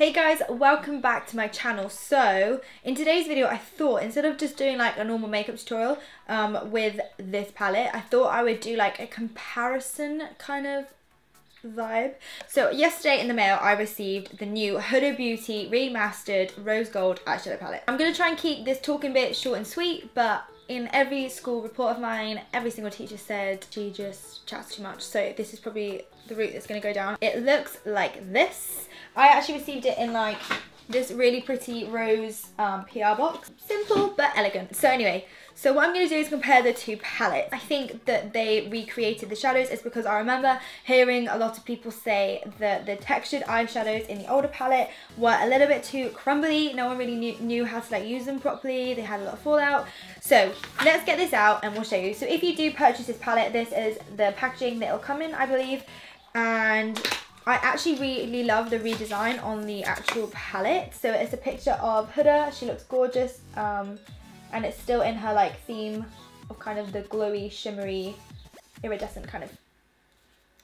Hey guys, welcome back to my channel. So in today's video I thought instead of just doing like a normal makeup tutorial with this palette, I thought I would do like a comparison kind of vibe. So yesterday in the mail I received the new Huda Beauty Remastered Rose Gold eyeshadow palette. I'm going to try and keep this talking bit short and sweet, but in every school report of mine, every single teacher said she just chats too much. So this is probably the route that's going to go down. It looks like this. I actually received it in like this really pretty rose PR box. Simple but elegant. So anyway, so what I'm going to do is compare the two palettes. I think that they recreated the shadows is because I remember hearing a lot of people say that the textured eyeshadows in the older palette were a little bit too crumbly. No one really knew how to like use them properly. They had a lot of fallout. So let's get this out and we'll show you. So if you do purchase this palette, this is the packaging that it'll come in, I believe. And I actually really love the redesign on the actual palette. So it's a picture of Huda. She looks gorgeous. And it's still in her like theme of kind of the glowy, shimmery, iridescent kind of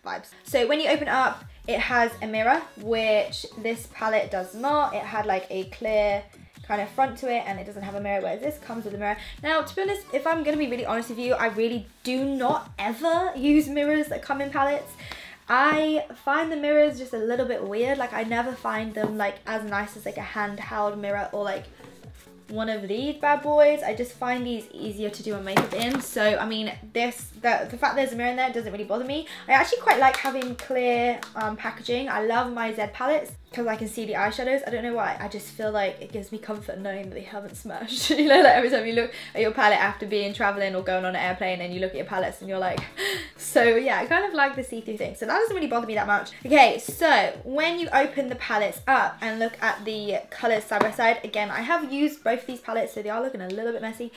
vibes. So when you open it up, it has a mirror, which this palette does not. It had like a clear kind of front to it and it doesn't have a mirror, whereas this comes with a mirror. Now, to be honest, if I'm going to be really honest with you, I really do not ever use mirrors that come in palettes. I find the mirrors just a little bit weird. Like I never find them like as nice as like a handheld mirror or like one of these bad boys. I just find these easier to do my makeup in. So I mean, the fact there's a mirror in there doesn't really bother me. I actually quite like having clear packaging. I love my Z palettes because I can see the eyeshadows. I don't know why, I just feel like it gives me comfort knowing that they haven't smashed. You know, like every time you look at your palette after being traveling or going on an airplane and you look at your palettes and you're like so yeah, I kind of like the see-through thing, so that doesn't really bother me that much. Okay, so when you open the palettes up and look at the colours side by side, again I have used both of these palettes so they are looking a little bit messy.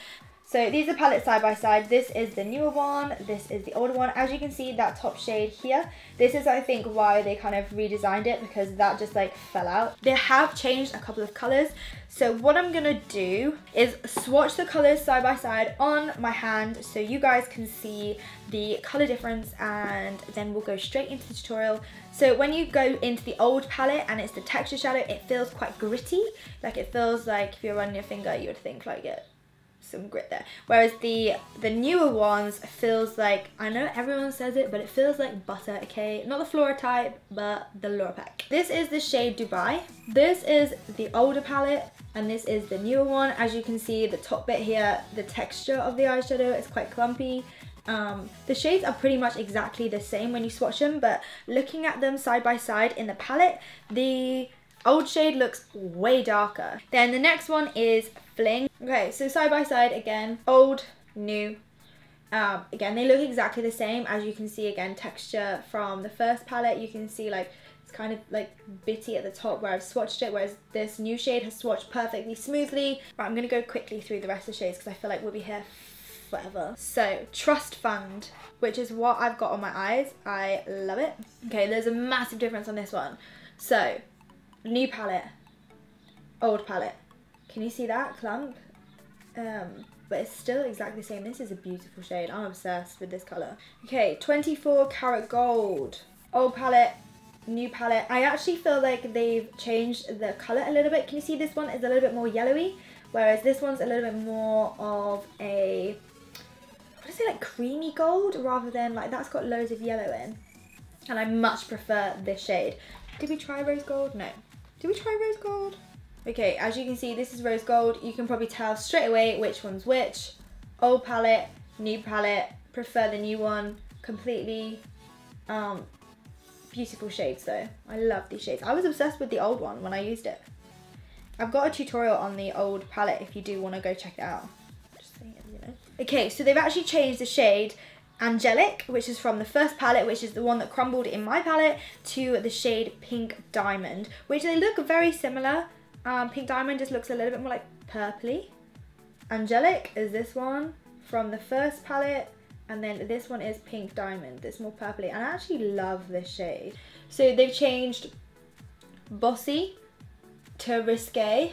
So these are palettes side by side. This is the newer one, this is the older one. As you can see, that top shade here, this is I think why they kind of redesigned it, because that just like fell out. They have changed a couple of colours. So what I'm gonna do is swatch the colours side by side on my hand so you guys can see the colour difference, and then we'll go straight into the tutorial. So when you go into the old palette and it's the texture shadow, it feels quite gritty. Like it feels like if you're running your finger, you would think like it. Some grit there, whereas the newer ones feels like, I know everyone says it, but it feels like butter. Okay, not the Flora type, but the Lurapack. This is the shade Dubai. This is the older palette and this is the newer one. As you can see, the top bit here, the texture of the eyeshadow is quite clumpy. The shades are pretty much exactly the same when you swatch them, but looking at them side by side in the palette, the old shade looks way darker. Then the next one is Fling. Okay, so side by side again, old, new. Again, they look exactly the same. As you can see, again, texture from the first palette, you can see like it's kind of like bitty at the top where I've swatched it, whereas this new shade has swatched perfectly smoothly. Right, I'm gonna go quickly through the rest of the shades because I feel like we'll be here forever. So Trust Fund, which is what I've got on my eyes. I love it. Okay, there's a massive difference on this one. So new palette, old palette. Can you see that clump? But it's still exactly the same. This is a beautiful shade. I'm obsessed with this colour. Okay, 24 Karat Gold. Old palette, new palette. I actually feel like they've changed the colour a little bit. Can you see this one is a little bit more yellowy? Whereas this one's a little bit more of a, what is it, like creamy gold? Rather than like, that's got loads of yellow in. And I much prefer this shade. Did we try Rose Gold? No. Did we try Rose Gold? Okay, as you can see, this is Rose Gold. You can probably tell straight away which one's which. Old palette, new palette. Prefer the new one completely. Beautiful shades though. I love these shades. I was obsessed with the old one when I used it. I've got a tutorial on the old palette if you do want to go check it out. Just saying it, you know. Okay, so they've actually changed the shade Angelic, which is from the first palette, which is the one that crumbled in my palette, to the shade Pink Diamond, which they look very similar. Pink Diamond just looks a little bit more like purpley. Angelic is this one from the first palette, and then this one is Pink Diamond, that's more purpley, and I actually love this shade. So they've changed Bossy to Risque,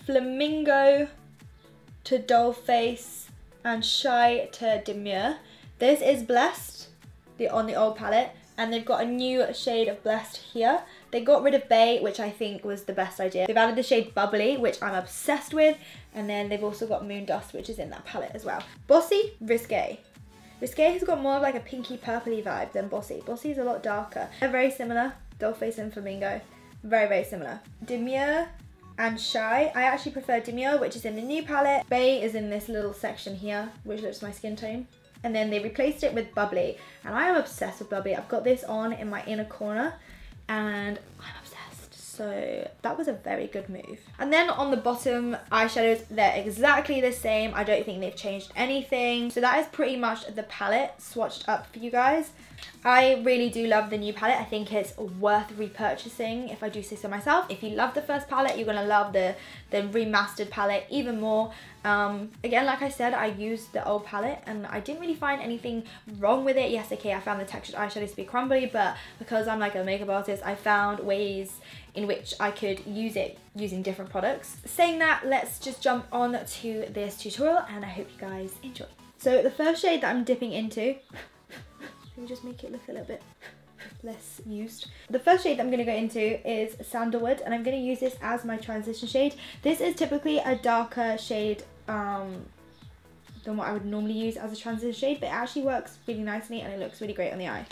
Flamingo to Dollface, and Shy to Demure. This is Blessed on the old palette, and they've got a new shade of Blessed here. They got rid of Bay, which I think was the best idea. They've added the shade Bubbly, which I'm obsessed with, and then they've also got Moon Dust, which is in that palette as well. Bossy, Risque. Risque has got more of like a pinky purpley vibe than Bossy. Bossy is a lot darker. They're very similar, Dollface and Flamingo. Very, very similar. Demure and Shy. I actually prefer Demure, which is in the new palette. Bay is in this little section here, which looks my skin tone. And then they replaced it with Bubbly, and I am obsessed with Bubbly. I've got this on in my inner corner, and I'm obsessed. So that was a very good move. And then on the bottom eyeshadows, they're exactly the same. I don't think they've changed anything. So that is pretty much the palette swatched up for you guys. I really do love the new palette. I think it's worth repurchasing, if I do say so myself. If you love the first palette, you're gonna love the remastered palette even more. Again, like I said, I used the old palette and I didn't really find anything wrong with it. Yes, okay, I found the textured eyeshadows to be crumbly, but because I'm like a makeup artist, I found ways in which I could use it using different products. Saying that, let's just jump on to this tutorial, and I hope you guys enjoy. So the first shade that I'm dipping into, let me just make it look a little bit less used. The first shade that I'm going to go into is Sandalwood, and I'm going to use this as my transition shade. This is typically a darker shade than what I would normally use as a transition shade, but it actually works really nicely and it looks really great on the eye.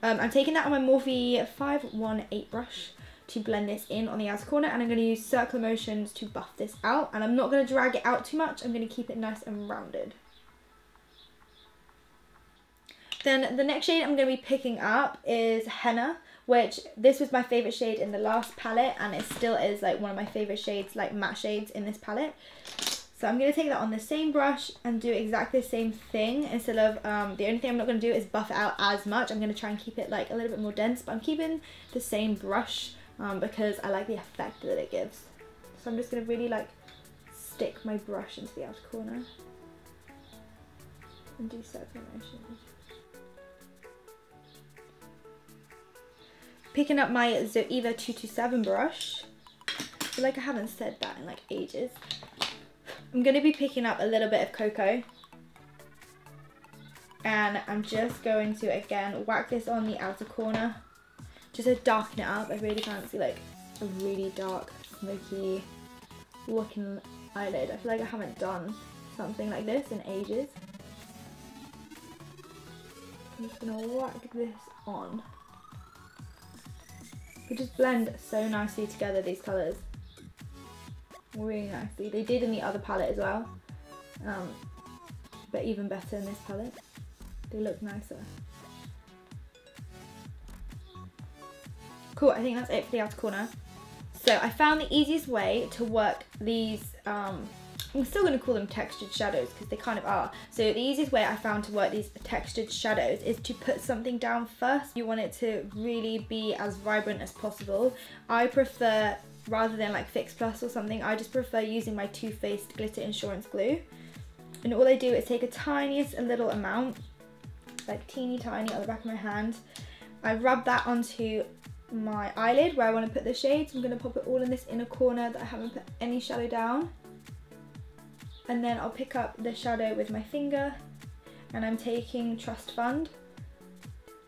I'm taking that on my Morphe 518 brush to blend this in on the outer corner, and I'm going to use circular motions to buff this out, and I'm not going to drag it out too much. I'm going to keep it nice and rounded. Then the next shade I'm going to be picking up is Henna, which this was my favourite shade in the last palette, and it still is like one of my favourite shades, like matte shades in this palette. So I'm going to take that on the same brush and do exactly the same thing. Instead of, the only thing I'm not going to do is buff it out as much. I'm going to try and keep it like a little bit more dense, but I'm keeping the same brush because I like the effect that it gives. So I'm just going to really like stick my brush into the outer corner and do circular motions. Picking up my Zoeva 227 brush. I feel like I haven't said that in like ages. I'm going to be picking up a little bit of Cocoa, and I'm just going to again whack this on the outer corner just to darken it up. I really fancy like a really dark smoky looking eyelid. I feel like I haven't done something like this in ages. I'm just going to whack this on. They just blend so nicely together, these colours. Really nicely. They did in the other palette as well, but even better in this palette. They look nicer. Cool, I think that's it for the outer corner. So I found the easiest way to work these, I'm still going to call them textured shadows because they kind of are. So the easiest way I found to work these textured shadows is to put something down first. You want it to really be as vibrant as possible. I prefer, rather than like Fix Plus or something, I just prefer using my Too Faced Glitter Insurance Glue. And all I do is take a tiniest little amount, like teeny tiny on the back of my hand. I rub that onto my eyelid where I want to put the shades. I'm going to pop it all in this inner corner that I haven't put any shadow down. And then I'll pick up the shadow with my finger, and I'm taking Trust Fund,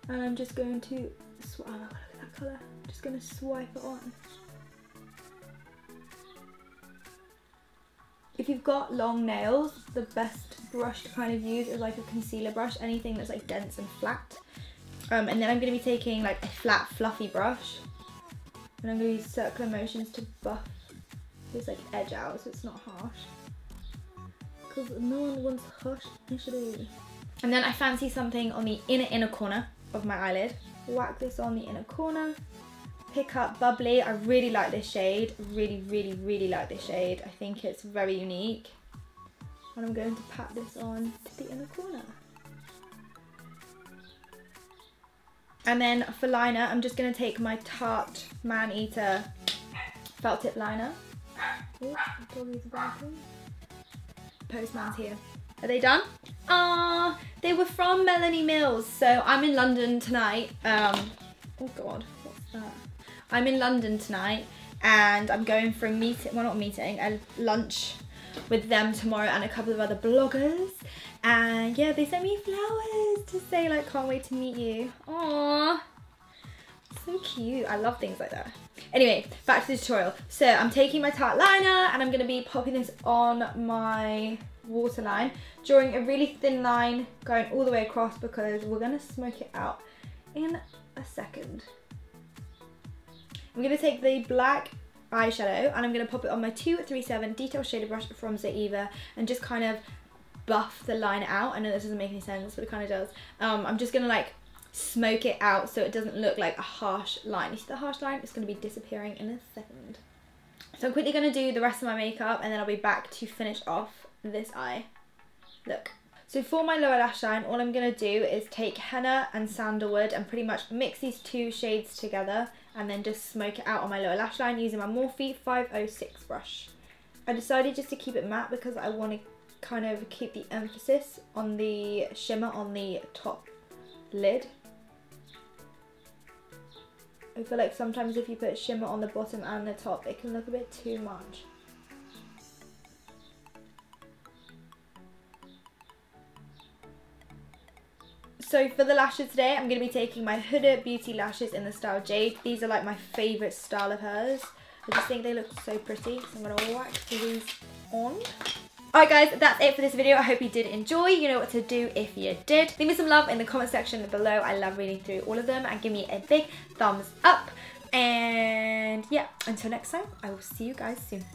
and I'm just going to, oh my god, look at that colour. I'm just going to swipe it on. If you've got long nails, the best brush to kind of use is like a concealer brush, anything that's like dense and flat. And then I'm going to be taking like a flat fluffy brush, and I'm going to use circular motions to buff this like edge out so it's not harsh. Because no one wants harsh initially. And then I fancy something on the inner corner of my eyelid. Whack this on the inner corner. Pick up Bubbly. I really like this shade. Really like this shade. I think it's very unique. And I'm going to pat this on to the inner corner. And then for liner, I'm just going to take my Tarte Man-Eater felt tip liner. Oh, doggy's barking. Postman's here. Are they done? Ah, they were from Melanie Mills. So I'm in London tonight. Oh god, what's that? I'm in London tonight, and I'm going for a meeting, well not a meeting, a lunch with them tomorrow and a couple of other bloggers. And yeah, they sent me flowers to say like, can't wait to meet you. Aww. So cute. I love things like that. Anyway, back to the tutorial. So I'm taking my tart liner and I'm going to be popping this on my waterline, drawing a really thin line going all the way across because we're going to smoke it out in a second. I'm going to take the black eyeshadow and I'm going to pop it on my 237 detail shader brush from Zoeva and just kind of buff the line out. I know this doesn't make any sense, but it kind of does. I'm just going to like smoke it out so it doesn't look like a harsh line. You see the harsh line? It's going to be disappearing in a second. So I'm quickly going to do the rest of my makeup and then I'll be back to finish off this eye. Look. So for my lower lash line, all I'm going to do is take henna and sandalwood and pretty much mix these two shades together and then just smoke it out on my lower lash line using my Morphe 506 brush. I decided just to keep it matte because I want to kind of keep the emphasis on the shimmer on the top lid. I feel like sometimes if you put shimmer on the bottom and the top, it can look a bit too much. So for the lashes today, I'm going to be taking my Huda Beauty lashes in the style Jade. These are like my favourite style of hers. I just think they look so pretty, so I'm going to wax these on. Alright guys, that's it for this video. I hope you did enjoy. You know what to do if you did. Leave me some love in the comment section below. I love reading through all of them, and give me a big thumbs up. And yeah, until next time, I will see you guys soon.